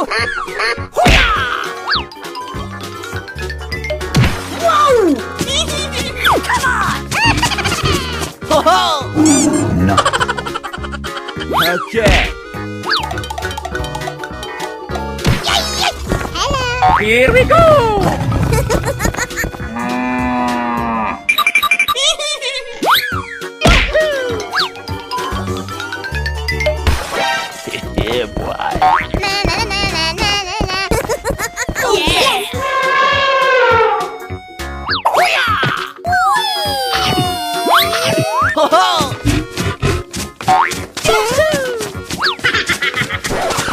go! Whoa! Come on! Ho-ho! No. Okay. Hello. Here we go! Yeah, boy. Na, na, na, na, na, na, na. Yeah! Ho-ho!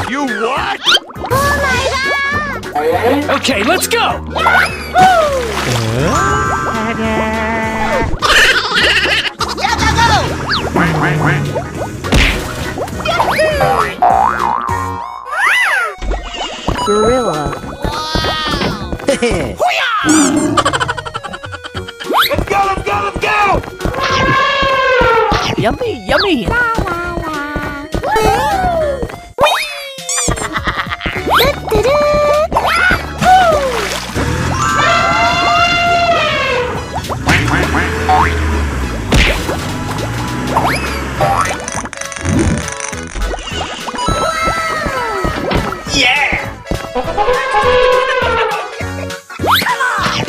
You what? Oh my god! Okay, let's go! Gorilla. Let's go, let's go, let's go! Yummy, yummy. La la la. Woo! Du-du-du.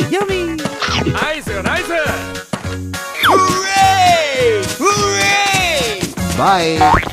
Yummy. Nice, nice! Hooray! Hooray! Bye.